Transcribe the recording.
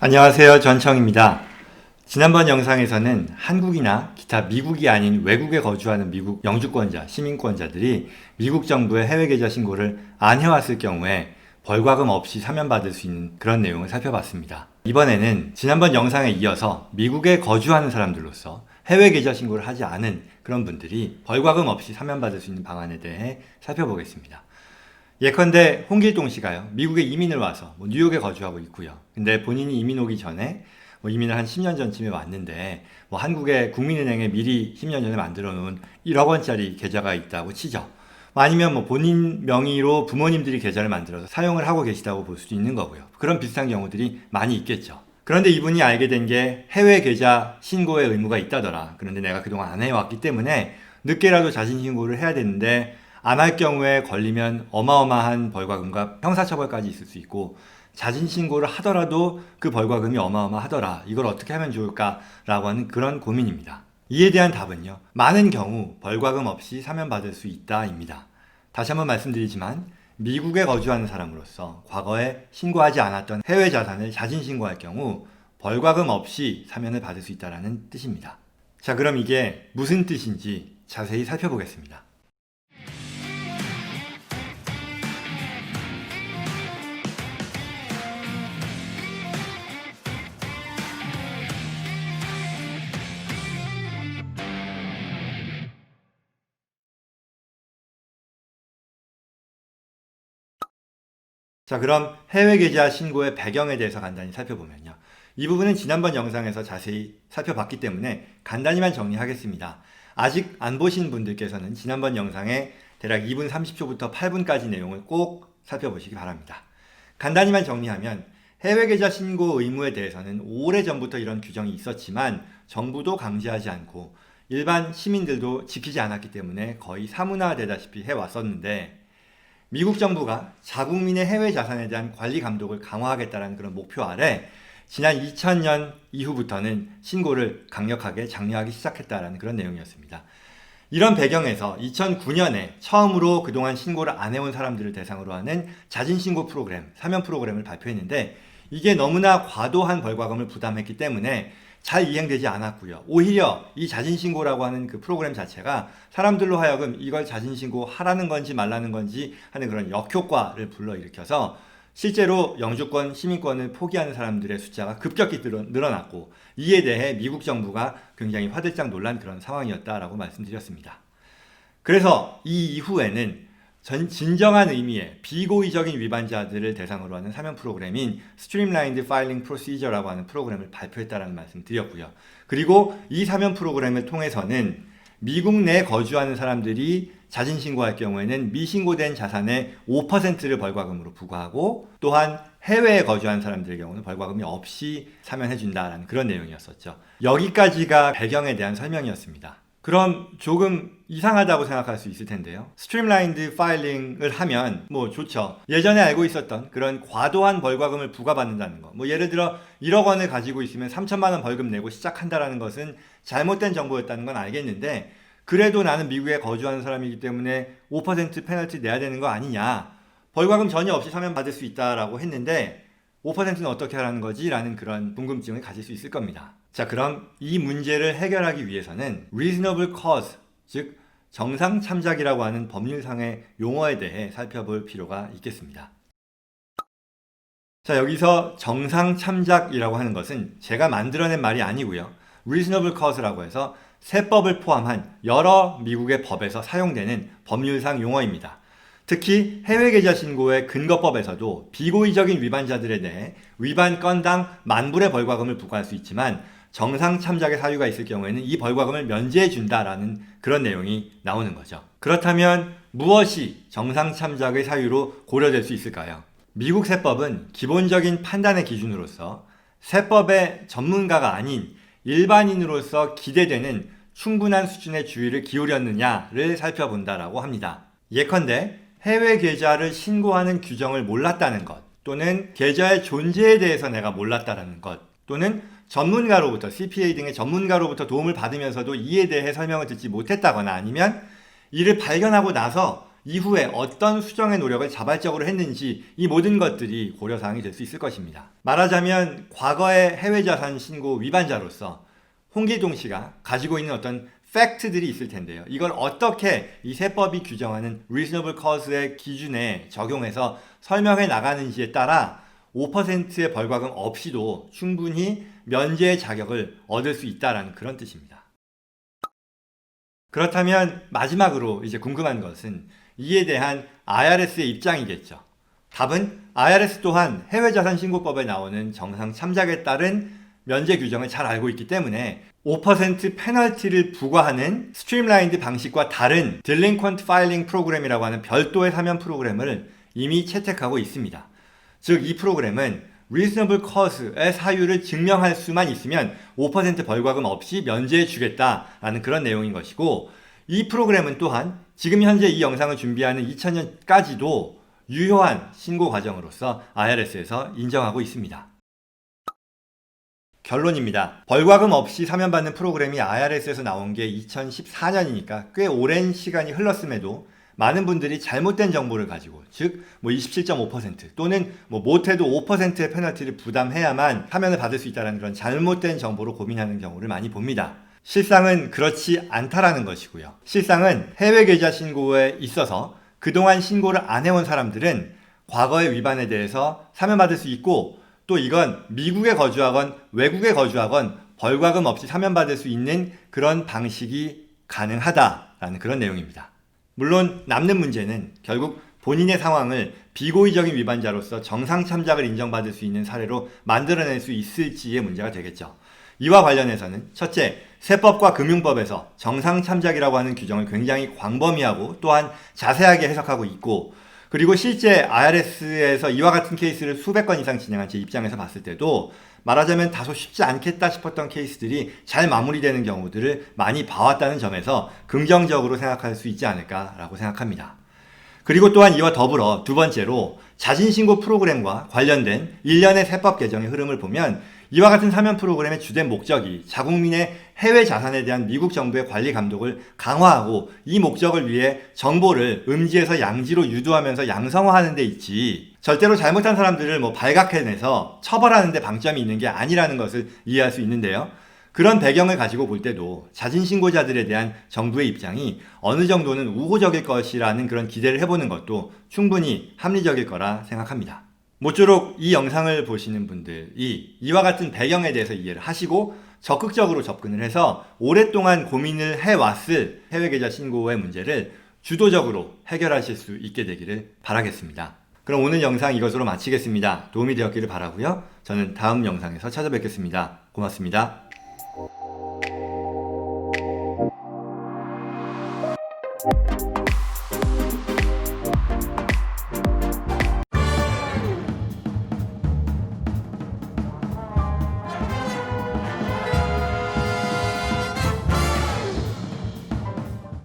안녕하세요. 전청입니다. 지난번 영상에서는 한국이나 기타 미국이 아닌 외국에 거주하는 미국 영주권자, 시민권자들이 미국 정부의 해외 계좌 신고를 안 해왔을 경우에 벌과금 없이 사면받을 수 있는 그런 내용을 살펴봤습니다. 이번에는 지난번 영상에 이어서 미국에 거주하는 사람들로서 해외 계좌 신고를 하지 않은 그런 분들이 벌과금 없이 사면받을 수 있는 방안에 대해 살펴보겠습니다. 예컨대 홍길동 씨가요, 미국에 이민을 와서 뉴욕에 거주하고 있고요. 근데 본인이 이민 오기 전에 이민을 한 10년 전쯤에 왔는데 한국의 국민은행에 미리 10년 전에 만들어 놓은 1억 원짜리 계좌가 있다고 치죠. 아니면 본인 명의로 부모님들이 계좌를 만들어서 사용을 하고 계시다고 볼 수도 있는 거고요. 그런 비슷한 경우들이 많이 있겠죠. 그런데 이분이 알게 된 게 해외 계좌 신고의 의무가 있다더라. 그런데 내가 그동안 안 해왔기 때문에 늦게라도 자진 신고를 해야 되는데 안 할 경우에 걸리면 어마어마한 벌과금과 형사처벌까지 있을 수 있고, 자진 신고를 하더라도 그 벌과금이 어마어마하더라. 이걸 어떻게 하면 좋을까라고 하는 그런 고민입니다. 이에 대한 답은요, 많은 경우 벌과금 없이 사면받을 수 있다입니다. 다시 한번 말씀드리지만 미국에 거주하는 사람으로서 과거에 신고하지 않았던 해외 자산을 자진 신고할 경우 벌과금 없이 사면을 받을 수 있다는 뜻입니다. 자, 그럼 이게 무슨 뜻인지 자세히 살펴보겠습니다. 자, 그럼 해외 계좌 신고의 배경에 대해서 간단히 살펴보면요. 이 부분은 지난번 영상에서 자세히 살펴봤기 때문에 간단히만 정리하겠습니다. 아직 안 보신 분들께서는 지난번 영상에 대략 2분 30초부터 8분까지 내용을 꼭 살펴보시기 바랍니다. 간단히만 정리하면 해외 계좌 신고 의무에 대해서는 오래전부터 이런 규정이 있었지만 정부도 강제하지 않고 일반 시민들도 지키지 않았기 때문에 거의 사문화되다시피 해왔었는데, 미국 정부가 자국민의 해외 자산에 대한 관리 감독을 강화하겠다는 그런 목표 아래 지난 2000년 이후부터는 신고를 강력하게 장려하기 시작했다는 그런 내용이었습니다. 이런 배경에서 2009년에 처음으로 그동안 신고를 안 해온 사람들을 대상으로 하는 자진신고 프로그램, 사면 프로그램을 발표했는데, 이게 너무나 과도한 벌과금을 부담했기 때문에 잘 이행되지 않았고요. 오히려 이 자진신고라고 하는 그 프로그램 자체가 사람들로 하여금 이걸 자진신고 하라는 건지 말라는 건지 하는 그런 역효과를 불러일으켜서 실제로 영주권, 시민권을 포기하는 사람들의 숫자가 급격히 늘어났고, 이에 대해 미국 정부가 굉장히 화들짝 놀란 그런 상황이었다라고 말씀드렸습니다. 그래서 이 이후에는 진정한 의미의 비고의적인 위반자들을 대상으로 하는 사면 프로그램인 Streamlined Filing Procedure라고 하는 프로그램을 발표했다는 말씀 드렸고요. 그리고 이 사면 프로그램을 통해서는 미국 내 거주하는 사람들이 자진 신고할 경우에는 미신고된 자산의 5%를 벌과금으로 부과하고, 또한 해외에 거주하는 사람들의 경우는 벌과금이 없이 사면해준다라는 그런 내용이었었죠. 여기까지가 배경에 대한 설명이었습니다. 그럼 조금 이상하다고 생각할 수 있을 텐데요. 스트림라인드 파일링을 하면 좋죠. 예전에 알고 있었던 그런 과도한 벌과금을 부과받는다는 거. 예를 들어 1억 원을 가지고 있으면 3천만 원 벌금 내고 시작한다라는 것은 잘못된 정보였다는 건 알겠는데, 그래도 나는 미국에 거주하는 사람이기 때문에 5% 페널티 내야 되는 거 아니냐. 벌과금 전혀 없이 사면 받을 수 있다라고 했는데 5%는 어떻게 하라는 거지? 라는 그런 궁금증을 가질 수 있을 겁니다. 자, 그럼 이 문제를 해결하기 위해서는 reasonable cause, 즉 정상 참작이라고 하는 법률상의 용어에 대해 살펴볼 필요가 있겠습니다. 자, 여기서 정상 참작이라고 하는 것은 제가 만들어낸 말이 아니고요. reasonable cause라고 해서 세법을 포함한 여러 미국의 법에서 사용되는 법률상 용어입니다. 특히 해외 계좌 신고의 근거법에서도 비고의적인 위반자들에 대해 위반 건당 10,000불의 벌과금을 부과할 수 있지만, 정상 참작의 사유가 있을 경우에는 이 벌과금을 면제해 준다라는 그런 내용이 나오는 거죠. 그렇다면 무엇이 정상 참작의 사유로 고려될 수 있을까요? 미국 세법은 기본적인 판단의 기준으로서 세법의 전문가가 아닌 일반인으로서 기대되는 충분한 수준의 주의를 기울였느냐를 살펴본다라고 합니다. 예컨대 해외 계좌를 신고하는 규정을 몰랐다는 것, 또는 계좌의 존재에 대해서 내가 몰랐다는 것, 또는 전문가로부터, CPA 등의 전문가로부터 도움을 받으면서도 이에 대해 설명을 듣지 못했다거나, 아니면 이를 발견하고 나서 이후에 어떤 수정의 노력을 자발적으로 했는지 이 모든 것들이 고려사항이 될 수 있을 것입니다. 말하자면 과거의 해외자산 신고 위반자로서 홍길동 씨가 가지고 있는 어떤 팩트들이 있을 텐데요. 이걸 어떻게 이 세법이 규정하는 reasonable cause의 기준에 적용해서 설명해 나가는지에 따라 5%의 벌과금 없이도 충분히 면제의 자격을 얻을 수 있다는 그런 뜻입니다. 그렇다면 마지막으로 이제 궁금한 것은 이에 대한 IRS의 입장이겠죠. 답은 IRS 또한 해외자산 신고법에 나오는 정상 참작에 따른 면제 규정을 잘 알고 있기 때문에 5% 페널티를 부과하는 스트림라인드 방식과 다른 딜링퀀트 파일링 프로그램이라고 하는 별도의 사면 프로그램을 이미 채택하고 있습니다. 즉 이 프로그램은 reasonable cause의 사유를 증명할 수만 있으면 5% 벌과금 없이 면제해 주겠다라는 그런 내용인 것이고, 이 프로그램은 또한 지금 현재 이 영상을 준비하는 2000년까지도 유효한 신고 과정으로서 IRS에서 인정하고 있습니다. 결론입니다. 벌과금 없이 사면받는 프로그램이 IRS에서 나온 게 2014년이니까 꽤 오랜 시간이 흘렀음에도 많은 분들이 잘못된 정보를 가지고, 즉 27.5% 또는 못해도 5%의 페널티를 부담해야만 사면을 받을 수 있다는 그런 잘못된 정보로 고민하는 경우를 많이 봅니다. 실상은 그렇지 않다라는 것이고요. 실상은 해외 계좌 신고에 있어서 그동안 신고를 안 해온 사람들은 과거의 위반에 대해서 사면받을 수 있고, 또 이건 미국에 거주하건 외국에 거주하건 벌과금 없이 사면받을 수 있는 그런 방식이 가능하다라는 그런 내용입니다. 물론 남는 문제는 결국 본인의 상황을 비고의적인 위반자로서 정상 참작을 인정받을 수 있는 사례로 만들어낼 수 있을지의 문제가 되겠죠. 이와 관련해서는 첫째, 세법과 금융법에서 정상 참작이라고 하는 규정을 굉장히 광범위하고 또한 자세하게 해석하고 있고, 그리고 실제 IRS에서 이와 같은 케이스를 수백 건 이상 진행한 제 입장에서 봤을 때도 말하자면 다소 쉽지 않겠다 싶었던 케이스들이 잘 마무리되는 경우들을 많이 봐왔다는 점에서 긍정적으로 생각할 수 있지 않을까라고 생각합니다. 그리고 또한 이와 더불어 두 번째로 자진신고 프로그램과 관련된 일련의 세법 개정의 흐름을 보면 이와 같은 사면 프로그램의 주된 목적이 자국민의 해외 자산에 대한 미국 정부의 관리 감독을 강화하고 이 목적을 위해 정보를 음지에서 양지로 유도하면서 양성화하는 데 있지, 절대로 잘못한 사람들을 발각해내서 처벌하는 데 방점이 있는 게 아니라는 것을 이해할 수 있는데요. 그런 배경을 가지고 볼 때도 자진신고자들에 대한 정부의 입장이 어느 정도는 우호적일 것이라는 그런 기대를 해보는 것도 충분히 합리적일 거라 생각합니다. 모쪼록 이 영상을 보시는 분들이 이와 같은 배경에 대해서 이해를 하시고 적극적으로 접근을 해서 오랫동안 고민을 해왔을 해외계좌 신고의 문제를 주도적으로 해결하실 수 있게 되기를 바라겠습니다. 그럼 오늘 영상 이것으로 마치겠습니다. 도움이 되었기를 바라고요. 저는 다음 영상에서 찾아뵙겠습니다. 고맙습니다.